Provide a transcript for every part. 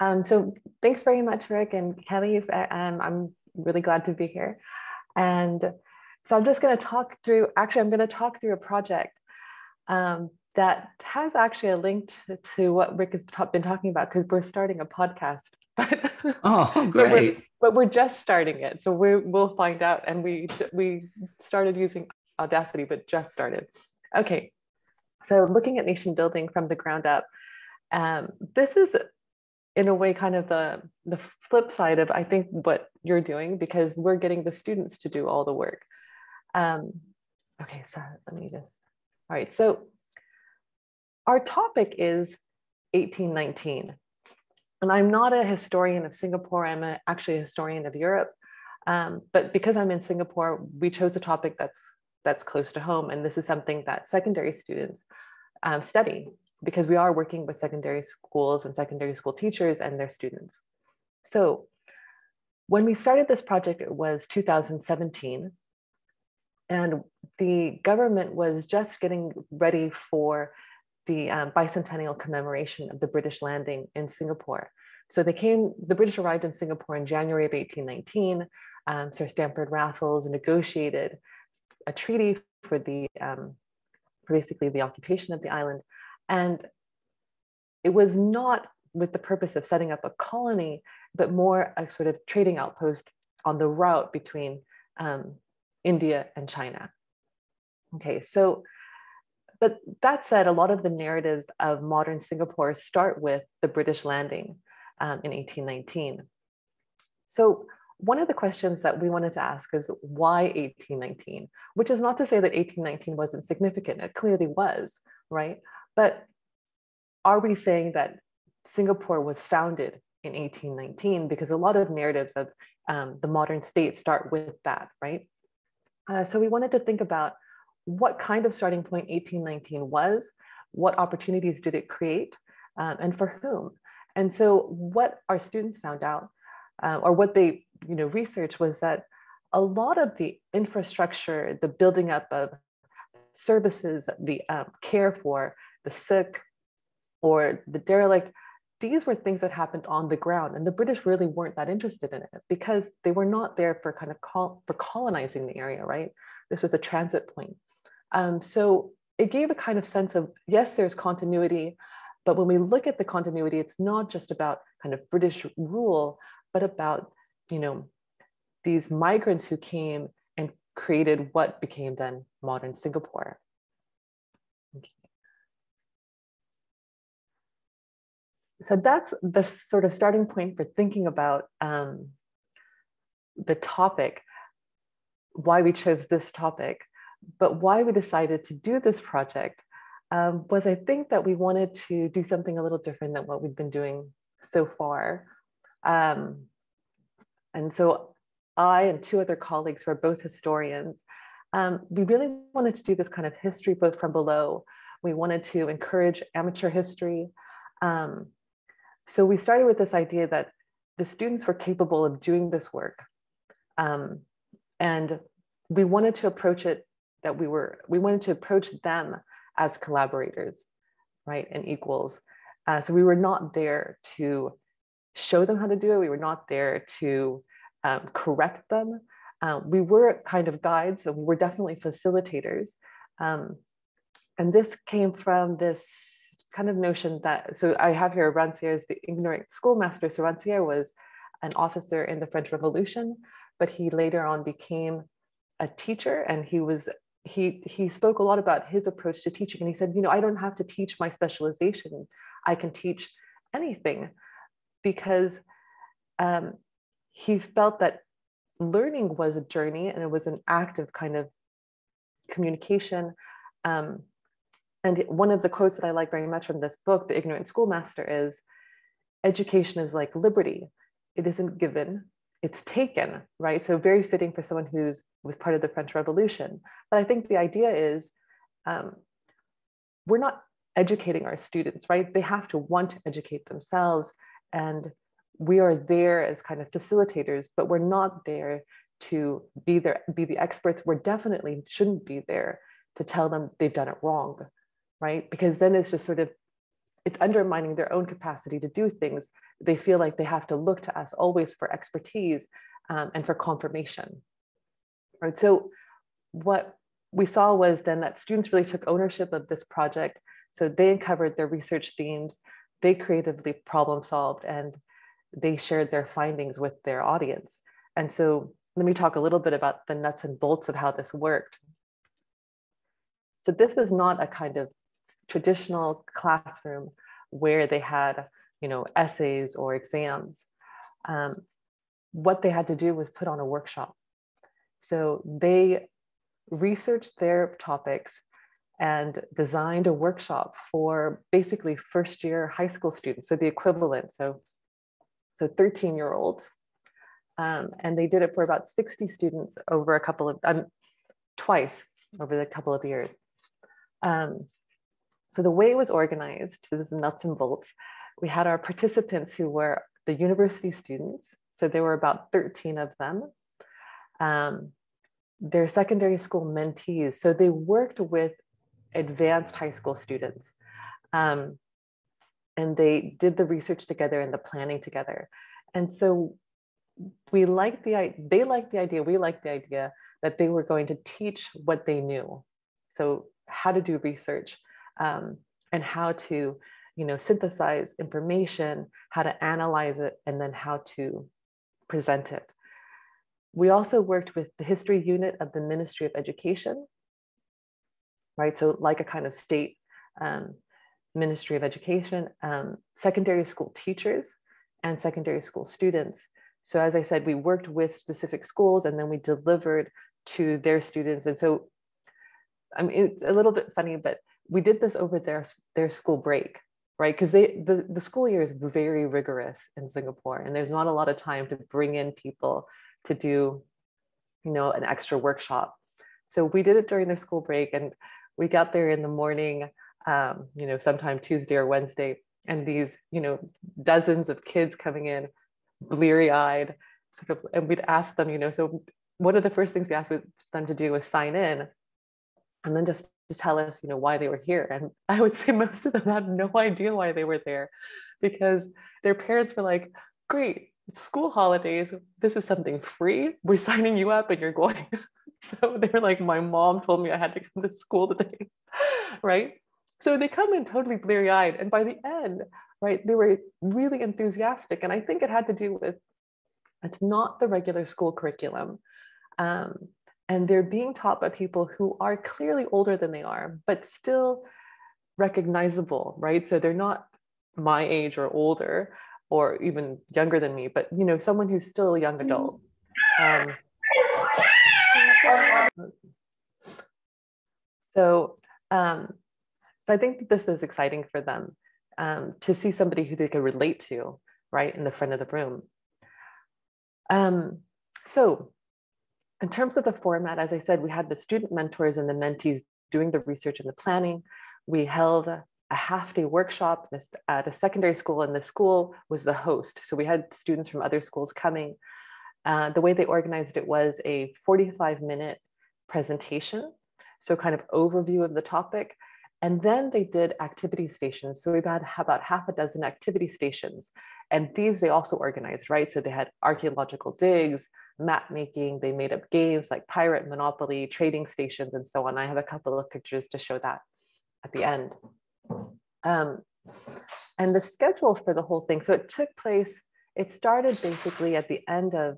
So thanks very much, Rick and Kelly. I'm really glad to be here. And so I'm just going to talk through, I'm going to talk through a project that has actually a link to what Rick has been talking about, because we're starting a podcast. Oh, great. but we're just starting it. So we'll find out. And we started using Audacity, but just started. Okay. So looking at nation building from the ground up, this is in a way kind of the flip side of, I think, what you're doing, because we're getting the students to do all the work. Okay, so let me just, all right. So our topic is 1819. And I'm not a historian of Singapore, I'm actually a historian of Europe. But because I'm in Singapore, we chose a topic that's close to home. And this is something that secondary students study, because we are working with secondary schools and secondary school teachers and their students. So when we started this project, it was 2017. And the government was just getting ready for the bicentennial commemoration of the British landing in Singapore. So the British arrived in Singapore in January of 1819. Sir Stamford Raffles negotiated a treaty for basically the occupation of the island. And it was not with the purpose of setting up a colony, but more a sort of trading outpost on the route between India and China. Okay, so, but that said, a lot of the narratives of modern Singapore start with the British landing in 1819. So one of the questions that we wanted to ask is, why 1819? Which is not to say that 1819 wasn't significant, it clearly was, right? But are we saying that Singapore was founded in 1819? Because a lot of narratives of the modern state start with that, right? So we wanted to think about what kind of starting point 1819 was, what opportunities did it create, and for whom? And so what our students found out, or what they researched, was that a lot of the infrastructure, the building up of services, the care for the sick or the derelict, these were things that happened on the ground, and the British really weren't that interested in it, because they were not there for kind of for colonizing the area, right? This was a transit point. So it gave a kind of sense of, yes, there's continuity, but when we look at the continuity, it's not just about kind of British rule, but about these migrants who came and created what became then modern Singapore. Okay. So that's the sort of starting point for thinking about the topic, why we chose this topic. But why we decided to do this project was, I think, that we wanted to do something a little different than what we've been doing so far. And so I and two other colleagues who are both historians, we really wanted to do this kind of history book from below. We wanted to encourage amateur history. So we started with this idea that the students were capable of doing this work. And we wanted to approach it that we wanted to approach them as collaborators, right, and equals. So we were not there to show them how to do it. We were not there to correct them. We were kind of guides, so we were definitely facilitators. And this came from this kind of notion that, so I have here Rancière is the ignorant schoolmaster. So Rancière was an officer in the French Revolution, but he later on became a teacher, and he spoke a lot about his approach to teaching. And he said, I don't have to teach my specialization. I can teach anything, because he felt that learning was a journey and it was an active kind of communication. And one of the quotes that I like very much from this book, The Ignorant Schoolmaster, is, education is like liberty. It isn't given, it's taken, right? So very fitting for someone was part of the French Revolution. But I think the idea is, we're not educating our students, right? They have to want to educate themselves. And we are there as kind of facilitators, but we're not there to be the experts. We're definitely shouldn't be there to tell them they've done it wrong, right? Because then it's just sort of it's undermining their own capacity to do things. They feel like they have to look to us always for expertise and for confirmation. Right? So what we saw was then that students really took ownership of this project. So they uncovered their research themes, they creatively problem solved, and they shared their findings with their audience. And so let me talk a little bit about the nuts and bolts of how this worked. So this was not a kind of traditional classroom where they had, essays or exams. What they had to do was put on a workshop. So they researched their topics and designed a workshop for basically first-year high school students, so the equivalent, so 13-year-olds. And they did it for about 60 students over a couple of, twice over the couple of years. So the way it was organized, so this is nuts and bolts, we had our participants who were the university students. So there were about 13 of them. They're secondary school mentees. So they worked with advanced high school students. And they did the research together and the planning together. And so they liked the idea, we liked the idea that they were going to teach what they knew. So how to do research and how to, synthesize information, how to analyze it, and then how to present it. We also worked with the history unit of the Ministry of Education, right? So like a kind of state Ministry of Education, secondary school teachers and secondary school students. So as I said, we worked with specific schools and then we delivered to their students. And so, it's a little bit funny, but we did this over their school break, right? Because the school year is very rigorous in Singapore, and there's not a lot of time to bring in people to do, an extra workshop. So we did it during their school break, and we got there in the morning, sometime Tuesday or Wednesday, and these, dozens of kids coming in, bleary-eyed, sort of, and we'd ask them, so one of the first things we asked them to do was sign in, and then just to tell us, why they were here. And I would say most of them had no idea why they were there, because their parents were like, great, it's school holidays, this is something free, we're signing you up and you're going. So they were like, my mom told me I had to come to school today, right? So they come in totally bleary-eyed, and by the end, right, they were really enthusiastic. And I think it had to do with, it's not the regular school curriculum. And they're being taught by people who are clearly older than they are, but still recognizable, right? So they're not my age or older, or even younger than me, but someone who's still a young adult. So I think that this was exciting for them to see somebody who they could relate to, right, in the front of the room. So in terms of the format, as I said, we had the student mentors and the mentees doing the research and the planning. We held a half-day workshop at a secondary school, and the school was the host. So we had students from other schools coming. The way they organized it was a 45-minute presentation, so kind of overview of the topic. And then they did activity stations. So we've had about half a dozen activity stations. And these they also organized, right? So they had archaeological digs, map making, they made up games like Pirate, Monopoly, trading stations, and so on. I have a couple of pictures to show that at the end. And the schedule for the whole thing, so it started basically at the end of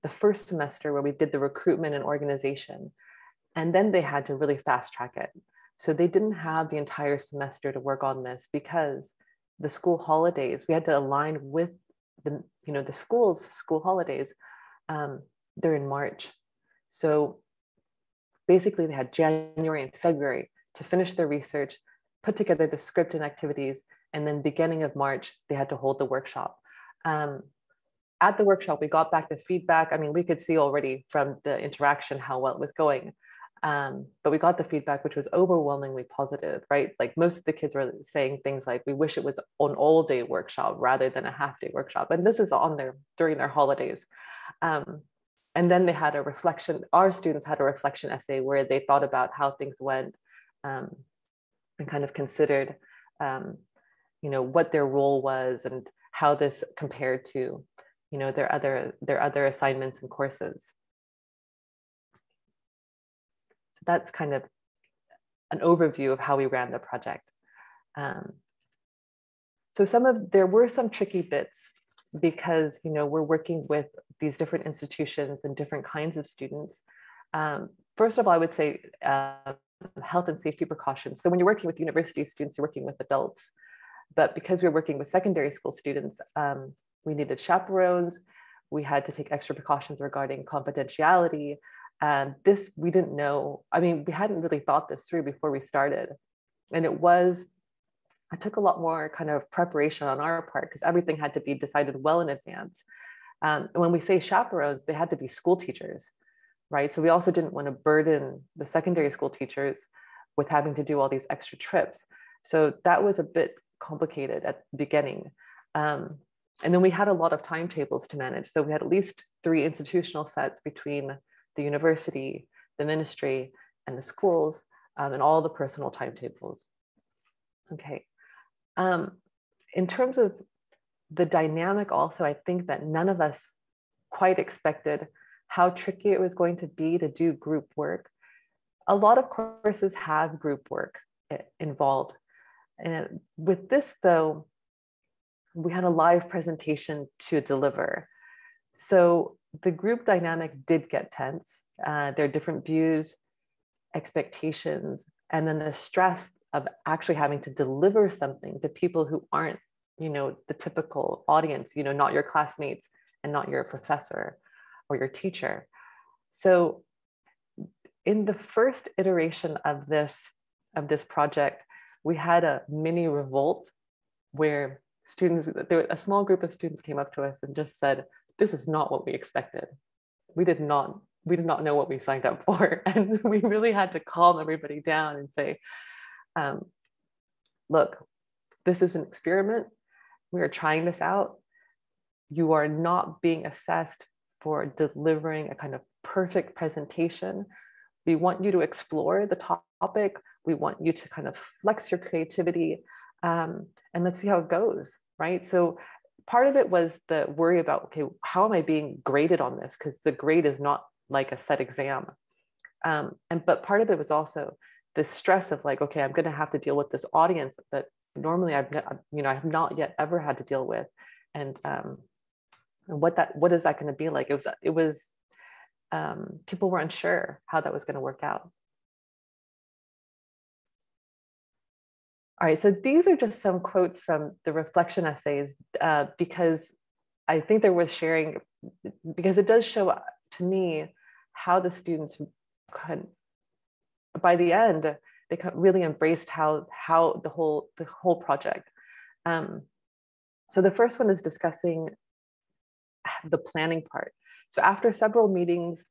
the first semester where we did the recruitment and organization. And then they had to really fast track it. So they didn't have the entire semester to work on this because the school holidays, we had to align with the school's school holidays. They're in March. So basically they had January and February to finish their research, put together the script and activities, and then beginning of March, they had to hold the workshop. At the workshop, we got back the feedback. I mean, we could see already from the interaction how well it was going. But we got the feedback, which was overwhelmingly positive, right? Like most of the kids were saying things like, we wish it was an all-day workshop rather than a half-day workshop. And this is during their holidays. And then they had a reflection, our students had a reflection essay where they thought about how things went and kind of considered what their role was and how this compared to, their other assignments and courses. So that's kind of an overview of how we ran the project. So there were some tricky bits because, we're working with these different institutions and different kinds of students. First of all, I would say health and safety precautions. So when you're working with university students, you're working with adults. But because we were working with secondary school students, we needed chaperones. We had to take extra precautions regarding confidentiality. And this, we didn't know. I mean, we hadn't really thought this through before we started. And it took a lot more kind of preparation on our part because everything had to be decided well in advance. And when we say chaperones, they had to be school teachers, right? So we also didn't want to burden the secondary school teachers with having to do all these extra trips. So that was a bit complicated at the beginning. And then we had a lot of timetables to manage. So we had at least 3 institutional sets between the university, the ministry, and the schools, and all the personal timetables. Okay. In terms of the dynamic also, I think that none of us quite expected how tricky it was going to be to do group work. A lot of courses have group work involved. And with this though, we had a live presentation to deliver. So the group dynamic did get tense. There are different views, expectations, and then the stress of actually having to deliver something to people who aren't, the typical audience, not your classmates and not your professor or your teacher. So in the first iteration of this project, we had a mini revolt where a small group of students came up to us and just said, this is not what we expected. We did not know what we signed up for. And we really had to calm everybody down and say, look, this is an experiment. We are trying this out. You are not being assessed for delivering a kind of perfect presentation. We want you to explore the topic. We want you to kind of flex your creativity, and let's see how it goes, right? So part of it was the worry about, okay, how am I being graded on this? Because the grade is not like a set exam. But part of it was also the stress of like, okay, I'm going to have to deal with this audience that normally I've not yet ever had to deal with, and what is that going to be like? It was people were unsure how that was going to work out. All right, so these are just some quotes from the reflection essays because I think they're worth sharing because it does show to me how the students could, by the end, they really embraced how the whole project. So the first one is discussing the planning part. So after several meetings,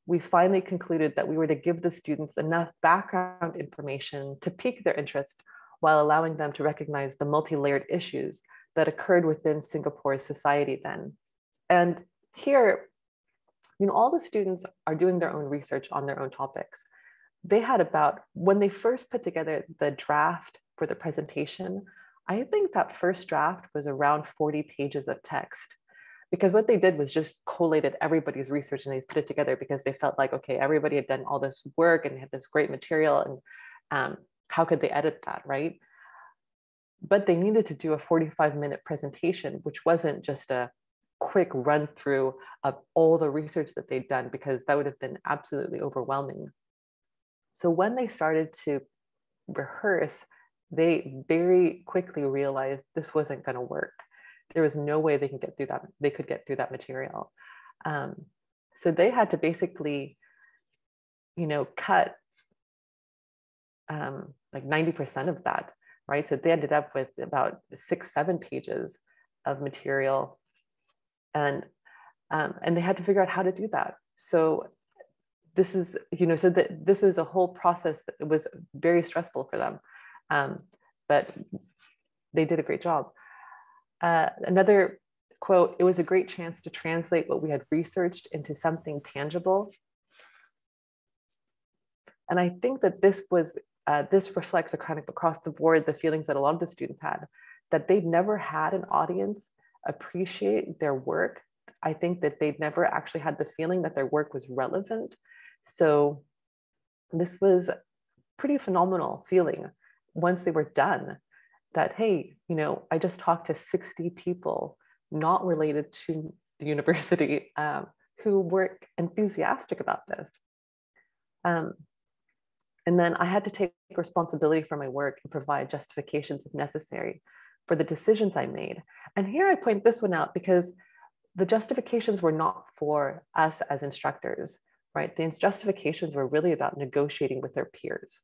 we finally concluded that we were to give the students enough background information to pique their interest while allowing them to recognize the multi-layered issues that occurred within Singapore's society then. And here, all the students are doing their own research on their own topics. They had when they first put together the draft for the presentation, I think that first draft was around 40 pages of text. Because what they did was just collated everybody's research and they put it together because they felt like, okay, everybody had done all this work and they had this great material, and how could they edit that, right? But they needed to do a 45-minute presentation, which wasn't just a quick run through of all the research that they'd done, because that would have been absolutely overwhelming. So when they started to rehearse, they very quickly realized this wasn't going to work. There was no way they could get through that material. So they had to basically, cut like 90% of that, right? So they ended up with about 6-7 pages of material, and they had to figure out how to do that. So this is, this was a whole process that was very stressful for them, but they did a great job. Another quote, it was a great chance to translate what we had researched into something tangible. And I think that this reflects a kind of across the board, the feelings that a lot of the students had, that they'd never had an audience appreciate their work. I think that they'd never actually had the feeling that their work was relevant. So this was a pretty phenomenal feeling once they were done, that, hey, I just talked to 60 people not related to the university who were enthusiastic about this. And then I had to take responsibility for my work and provide justifications if necessary for the decisions I made. And here I point this one out because the justifications were not for us as instructors, right? The justifications were really about negotiating with their peers.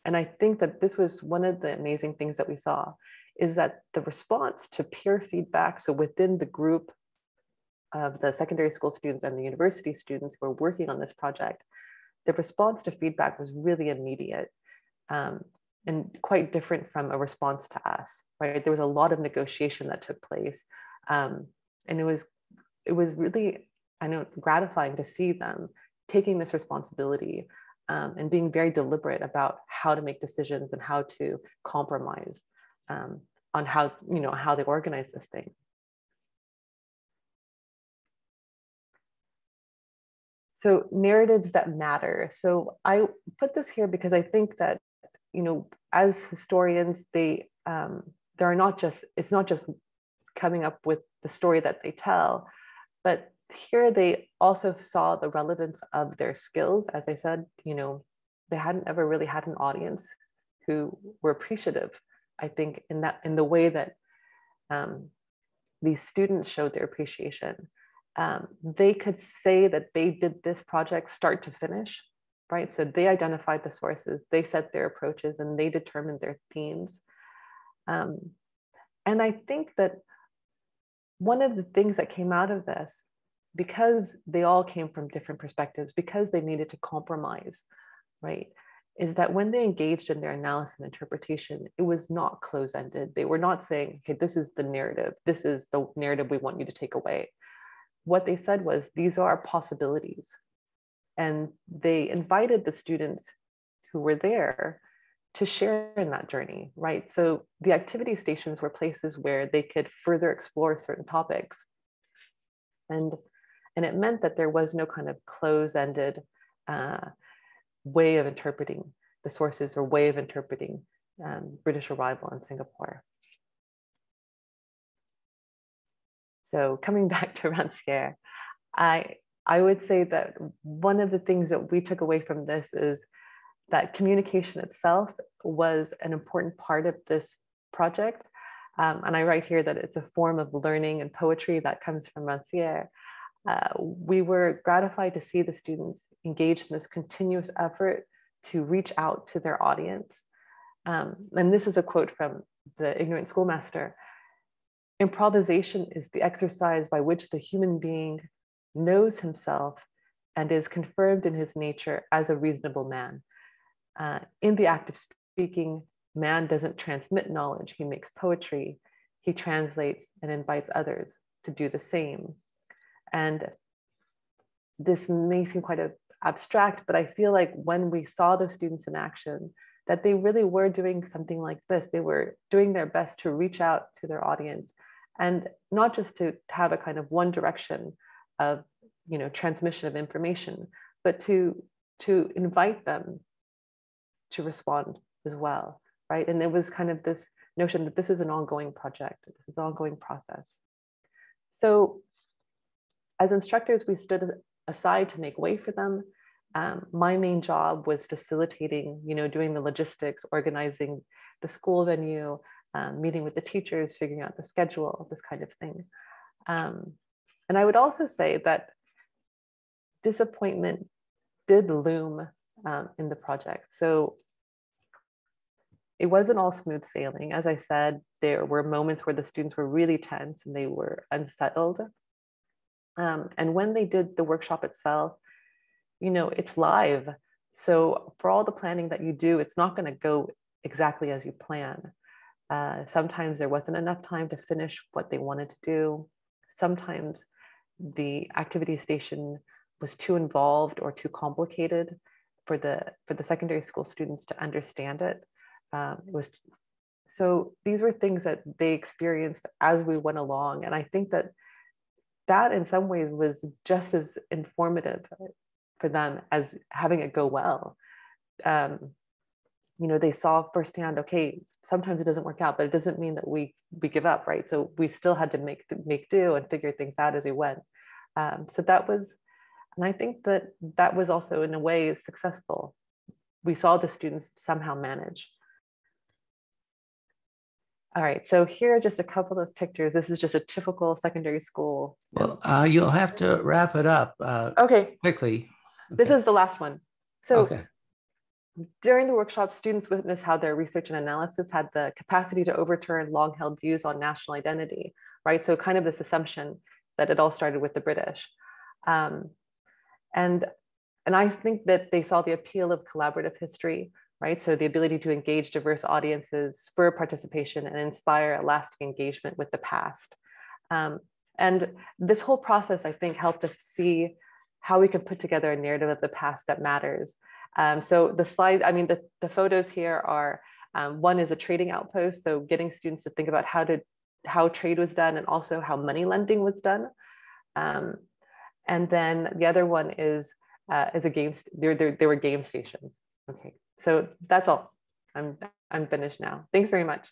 And I think that this was one of the amazing things that we saw, is that the response to peer feedback, so within the group of the secondary school students and the university students who were working on this project, the response to feedback was really immediate and quite different from a response to us, right? There was a lot of negotiation that took place. And it was really, I know, gratifying to see them taking this responsibility and being very deliberate about how to make decisions and how to compromise on how they organize this thing. So narratives that matter. So I put this here because I think that, as historians, it's not just coming up with the story that they tell, but here they also saw the relevance of their skills. As I said, they hadn't ever really had an audience who were appreciative, I think, in the way that these students showed their appreciation. They could say that they did this project start to finish, right? So they identified the sources, they set their approaches, and they determined their themes. And I think that one of the things that came out of this, because they all came from different perspectives, because they needed to compromise, right, is that when they engaged in their analysis and interpretation, it was not close-ended. They were not saying, hey, this is the narrative. This is the narrative we want you to take away. What they said was, these are possibilities. And they invited the students who were there to share in that journey, right? So the activity stations were places where they could further explore certain topics. And it meant that there was no kind of close-ended way of interpreting the sources or way of interpreting British arrival in Singapore. So coming back to Rancière, I would say that one of the things that we took away from this is that communication itself was an important part of this project. And I write here that it's a form of learning and poetry that comes from Rancière. We were gratified to see the students engaged in this continuous effort to reach out to their audience. And this is a quote from the ignorant schoolmaster. Improvisation is the exercise by which the human being knows himself and is confirmed in his nature as a reasonable man. In the act of speaking, man doesn't transmit knowledge, he makes poetry, he translates and invites others to do the same. And this may seem quite abstract, but I feel like when we saw the students in action, that they really were doing something like this. They were doing their best to reach out to their audience, and not just to have a kind of one direction of transmission of information, but to invite them to respond as well, right? And there was kind of this notion that this is an ongoing project, this is an ongoing process. So as instructors, we stood aside to make way for them. My main job was facilitating, doing the logistics, organizing the school venue, meeting with the teachers, figuring out the schedule, this kind of thing. And I would also say that disappointment did loom in the project. So it wasn't all smooth sailing. As I said, there were moments where the students were really tense and they were unsettled. And when they did the workshop itself, it's live. So for all the planning that you do, it's not going to go exactly as you plan. Sometimes there wasn't enough time to finish what they wanted to do. Sometimes the activity station was too involved or too complicated for the secondary school students to understand it. It was So these were things that they experienced as we went along. And I think that that in some ways was just as informative for them as having it go well. You know, they saw firsthand, okay, sometimes it doesn't work out, but it doesn't mean that we give up, right? So we still had to make do and figure things out as we went. So that was, and I think that that was also in a way successful. We saw the students somehow manage. All right, so here are just a couple of pictures. This is just a typical secondary school. Well, you'll have to wrap it up okay. quickly. This is the last one. So okay. During the workshop, students witnessed how their research and analysis had the capacity to overturn long-held views on national identity, right? So kind of this assumption that it all started with the British. And I think that they saw the appeal of collaborative history, right? So the ability to engage diverse audiences, spur participation, and inspire a lasting engagement with the past. And this whole process, I think, helped us see how we could put together a narrative of the past that matters. So the slide, I mean, the photos here are, one is a trading outpost. So getting students to think about how trade was done and also how money lending was done. And then the other one is a game, there were game stations. Okay, so that's all. I'm finished now. Thanks very much.